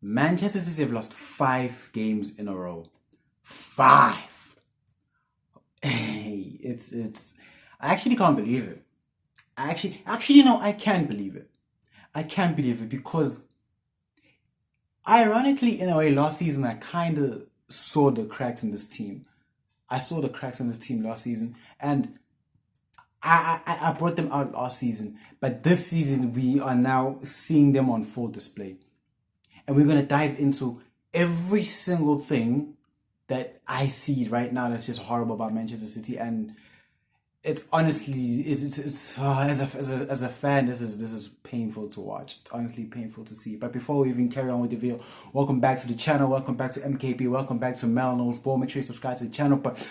Manchester City have lost 5 games in a row. 5. Hey, it's. I actually can't believe it. I can't believe it. I can't believe it because, ironically, in a way, last season I kind of saw the cracks in this team. I saw the cracks in this team last season, and I brought them out last season. But this season, we are now seeing them on full display. And we're going to dive into every single thing that I see right now that's just horrible about Manchester City. And it's honestly, as a fan, this is painful to watch. It's honestly painful to see. But before we even carry on with the video, welcome back to the channel. Welcome back to MKP. Welcome back to Mel Knows Ball. Make sure you subscribe to the channel. But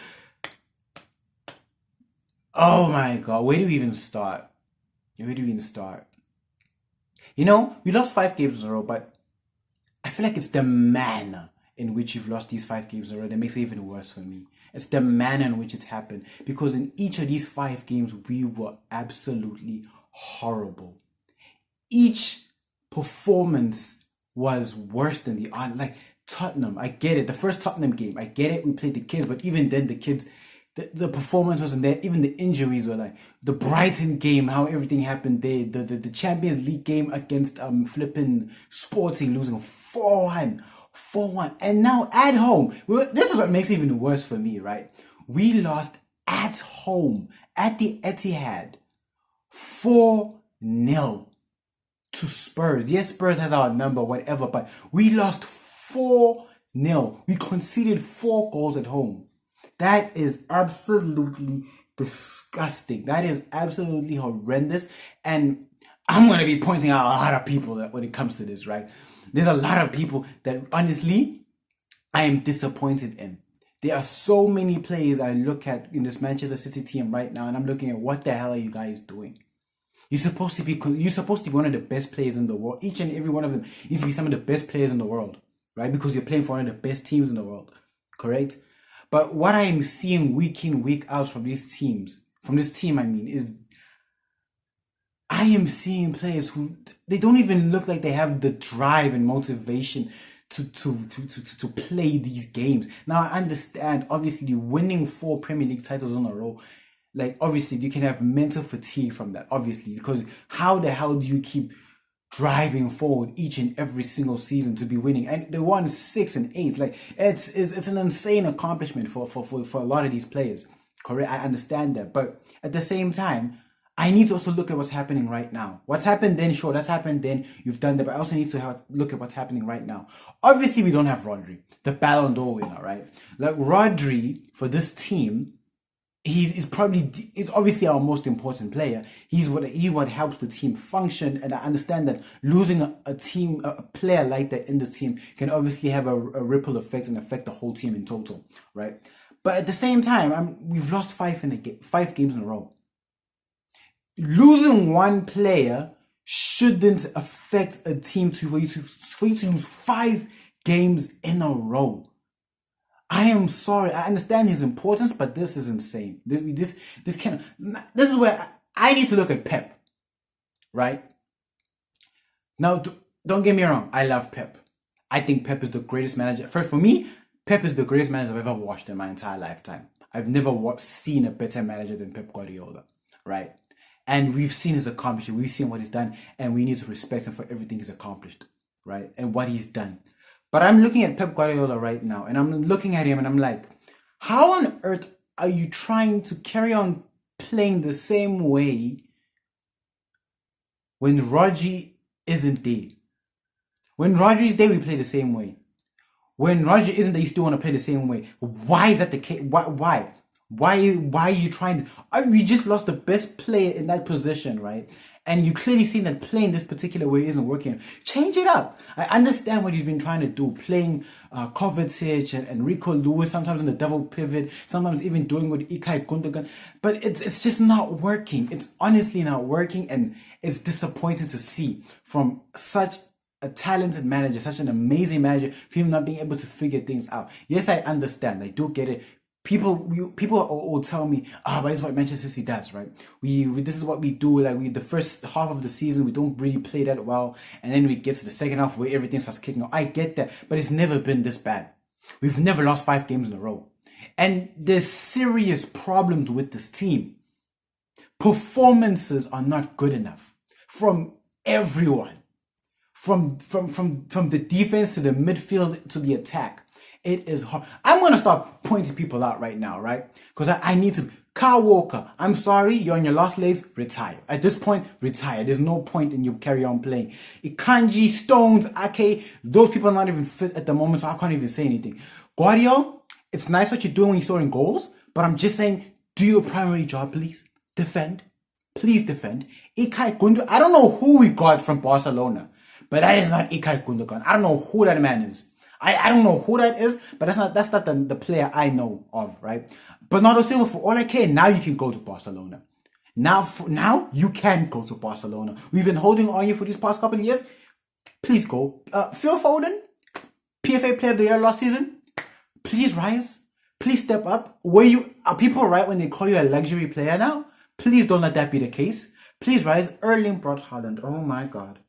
oh my God, where do we even start? Where do we even start? You know, we lost 5 games in a row, but I feel like it's the manner in which you've lost these 5 games in a row that makes it even worse for me. It's the manner in which it's happened. Because in each of these 5 games, we were absolutely horrible. Each performance was worse than the other. Like Tottenham, I get it. The first Tottenham game, I get it. We played the kids, but even then the kids, the performance wasn't there. Even the injuries were like the Brighton game, how everything happened there. The Champions League game against flipping Sporting, losing 4-1. 4-1. And now at home, this is what makes it even worse for me, right? We lost at home at the Etihad 4-0 to Spurs. Yes, Spurs has our number, whatever, but we lost 4-0. We conceded 4 goals at home. That is absolutely disgusting. That is absolutely horrendous. And I'm going to be pointing out a lot of people that when it comes to this, right? There's a lot of people that honestly I am disappointed in. There are so many players I look at in this Manchester City team right now, and I'm looking at what the hell are you guys doing? You're supposed to be one of the best players in the world. Each and every one of them needs to be some of the best players in the world, right? Because you're playing for one of the best teams in the world, correct? But what I am seeing week in, week out from these teams, is I am seeing players who they don't even look like they have the drive and motivation to play these games. Now I understand, obviously, winning 4 Premier League titles in a row, like obviously you can have mental fatigue from that, obviously, because how the hell do you keep driving forward each and every single season to be winning? And they won 6 and 8. Like it's an insane accomplishment for a lot of these players. Correct, I understand that, but at the same time, I need to also look at what's happening right now. What's happened then, sure, that's happened then. You've done that, but I also need to look at what's happening right now. Obviously, we don't have Rodri, the Ballon d'Or winner, right? Like Rodri for this team, it's obviously our most important player. He's what helps the team function, and I understand that losing a player like that in the team can obviously have a ripple effect and affect the whole team in total, right? But at the same time, we've lost 5 games in a row. Losing one player shouldn't affect a team for you to lose 5 games in a row. I am sorry. I understand his importance, but this is insane. This is where I need to look at Pep, right? Now, don't get me wrong. I love Pep. I think Pep is the greatest manager. For me, Pep is the greatest manager I've ever watched in my entire lifetime. I've never seen a better manager than Pep Guardiola, right? And we've seen his accomplishment. We've seen what he's done, and we need to respect him for everything he's accomplished, right? And what he's done. But I'm looking at Pep Guardiola right now, and I'm looking at him, and I'm like, how on earth are you trying to carry on playing the same way when Rodri isn't there? When Rodri's there, we play the same way. When Rodri isn't there, you still want to play the same way. Why is that the case? Why? Why are you trying to... We just lost the best player in that position, right? And you clearly seen that playing this particular way isn't working. Change it up. I understand what he's been trying to do. Playing Kovacic and Rico Lewis, sometimes in the double pivot, sometimes even doing with Ilkay Gundogan. But it's just not working. It's honestly not working, and it's disappointing to see from such a talented manager, such an amazing manager, for him not being able to figure things out. Yes, I understand. I do get it. People will tell me, but this is what Manchester City does, right? This is what we do. Like the first half of the season, we don't really play that well, and then we get to the second half where everything starts kicking off. I get that, but it's never been this bad. We've never lost 5 games in a row, and there's serious problems with this team. Performances are not good enough from everyone, from the defense to the midfield to the attack. It is hard. I'm going to start pointing people out right now, right? Because I need to. Kyle Walker, I'm sorry, you're on your last legs, retire. At this point, retire. There's no point in you carry on playing. Ikanji, Stones, Ake, those people are not even fit at the moment, so I can't even say anything. Guardiola, it's nice what you're doing when you're scoring goals, but I'm just saying, do your primary job, please. Defend. Please defend. Ilkay Gundogan, I don't know who we got from Barcelona, but that is not Ilkay Gundogan. I don't know who that man is. I don't know who that is, but that's not the player I know of, right? Bernardo Silva, for all I care, now you can go to Barcelona. Now you can go to Barcelona. We've been holding on you for these past couple of years. Please go. Phil Foden, PFA Player of the Year last season. Please rise. Please step up. Are people right when they call you a luxury player now? Please don't let that be the case. Please rise. Erling Braut Haaland. Oh my God.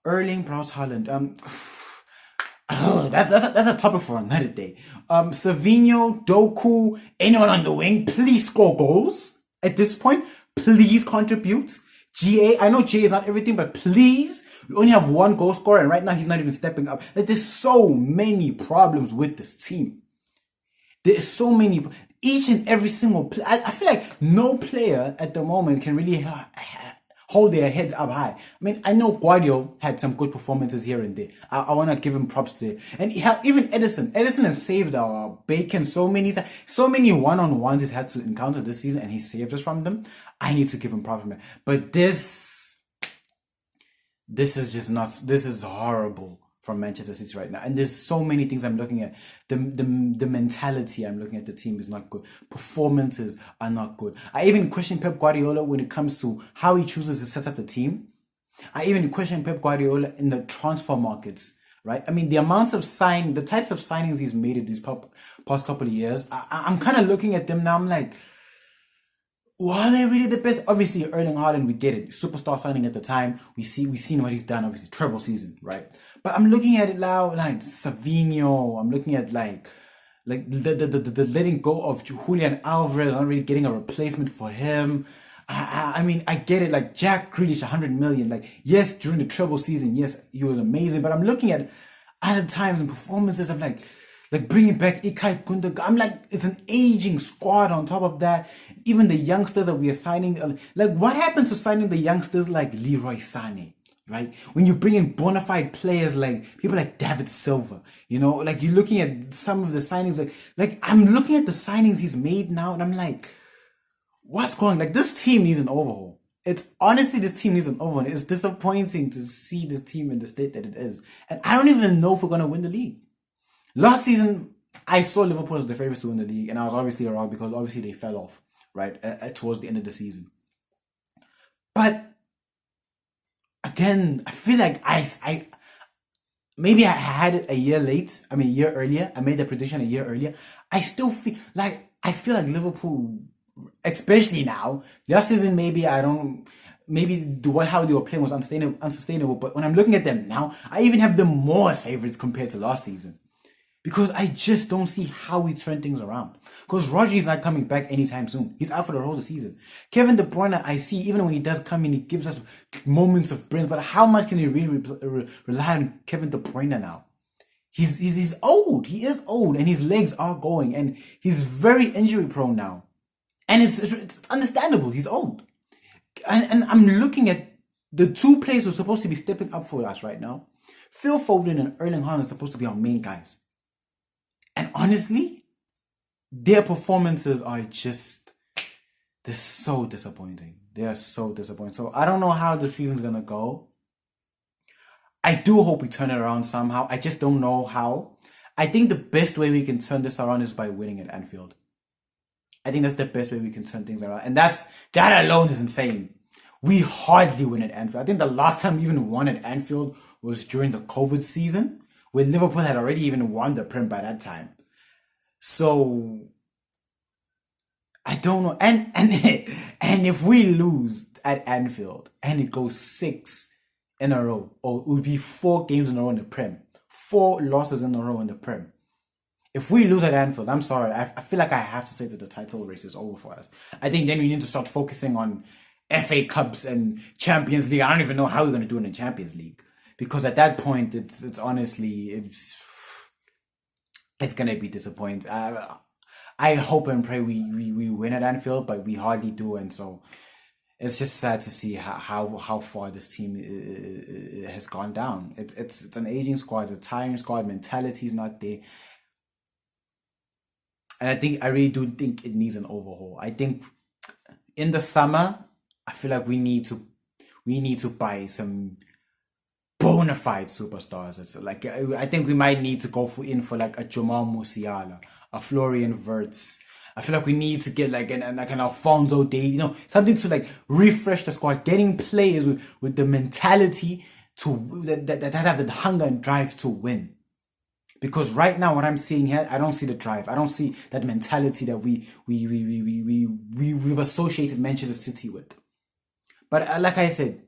Erling Braut Haaland. That's a topic for another day. Savinho, Doku, anyone on the wing, please score goals at this point. Please contribute. GA, I know GA is not everything, but please, we only have one goal scorer, and right now he's not even stepping up. There's so many problems with this team. There's so many, each and every single player. I feel like no player at the moment can really hold their head up high. I mean, I know Guardiola had some good performances here and there. I want to give him props to it. And even Edison has saved our bacon so many times. So many one-on-ones he's had to encounter this season, and he saved us from them. I need to give him props, man. But this is just not, this is horrible from Manchester City right now. And there's so many things I'm looking at. The mentality I'm looking at the team is not good. Performances are not good. I even question Pep Guardiola when it comes to how he chooses to set up the team. I even question Pep Guardiola in the transfer markets, right? I mean, the types of signings he's made in these past couple of years, I'm kind of looking at them now. I'm like, were they really the best? Obviously, Erling Haaland, we get it. Superstar signing at the time. We've seen what he's done, obviously. Treble season, right? But I'm looking at it now, like Savinho. I'm looking at like the letting go of Julian Alvarez. I'm not really getting a replacement for him. I mean, I get it. Like Jack Grealish, 100 million. Like, yes, during the treble season, yes, he was amazing. But I'm looking at other times and performances. I'm like bringing back Ilkay Gundogan. I'm like, it's an aging squad on top of that. Even the youngsters that we are signing, like what happened to signing the youngsters like Leroy Sané, right? When you bring in bona fide players like people like David Silva, you know, like you're looking at some of the signings, like I'm looking at the signings he's made now, and I'm like, what's going on? Like this team needs an overhaul. It's honestly, this team needs an overhaul. It's disappointing to see this team in the state that it is, and I don't even know if we're gonna win the league. Last season, I saw Liverpool as the favourites to win the league, and I was obviously wrong because obviously they fell off, right, towards the end of the season. But again, I feel like I maybe I had it a year earlier. I made the prediction a year earlier. I still feel like Liverpool, especially now. Last season, how they were playing was unsustainable. But when I'm looking at them now, I even have them more as favourites compared to last season. Because I just don't see how we turn things around. Because Rodri's not coming back anytime soon. He's out for the whole season. Kevin De Bruyne, I see, even when he does come in, he gives us moments of brilliance. But how much can you really rely on Kevin De Bruyne now? He's old. He is old, and his legs are going, and he's very injury prone now. And it's understandable. He's old. And I'm looking at the two players who are supposed to be stepping up for us right now. Phil Foden and Erling Haaland are supposed to be our main guys. And honestly, their performances are they're so disappointing. They are so disappointing. So I don't know how the season's going to go. I do hope we turn it around somehow. I just don't know how. I think the best way we can turn this around is by winning at Anfield. I think that's the best way we can turn things around. And that alone is insane. We hardly win at Anfield. I think the last time we even won at Anfield was during the COVID season, where Liverpool had already even won the Prem by that time. So I don't know. And if we lose at Anfield and it goes 6 in a row, or it would be 4 games in a row in the Prem, 4 losses in a row in the Prem. If we lose at Anfield, I'm sorry. I feel like I have to say that the title race is over for us. I think then we need to start focusing on FA Cups and Champions League. I don't even know how we're going to do it in the Champions League, because at that point, it's honestly it's gonna be disappointing. I hope and pray we win at Anfield, but we hardly do, and so it's just sad to see how far this team has gone down. It's an aging squad, a tiring squad. Mentality is not there, and I really do think it needs an overhaul. I think in the summer, I feel like we need to buy some bona fide superstars. It's like I think we might need to go for like a Jamal Musiala, a Florian Wirtz. I feel like we need to get like an Alfonso Davies, something to like refresh the squad, getting players with the mentality that have the hunger and drive to win. Because right now, what I'm seeing here, I don't see the drive. I don't see that mentality that we've associated Manchester City with. But like I said,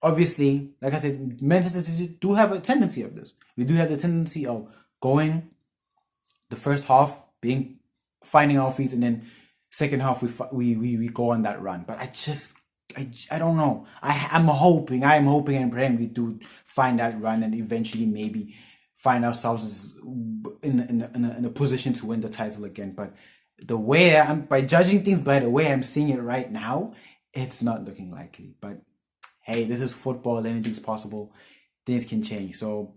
obviously, like I said, Manchester City do have a tendency of this. We do have the tendency of going the first half, finding our feet, and then second half we go on that run. But I don't know. I am hoping and praying we do find that run and eventually maybe find ourselves in a position to win the title again. But the way by judging things by the way I'm seeing it right now, it's not looking likely. But hey, this is football. Anything's possible. Things can change. So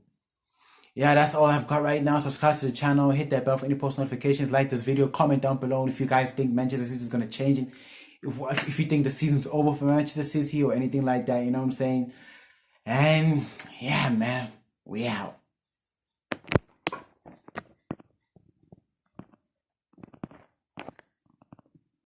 yeah, that's all I've got right now. Subscribe to the channel, hit that bell for any post notifications, like this video, comment down below if you guys think Manchester City is going to change it. If you think the season's over for Manchester City or anything like that, you know what I'm saying? And yeah, man, we out.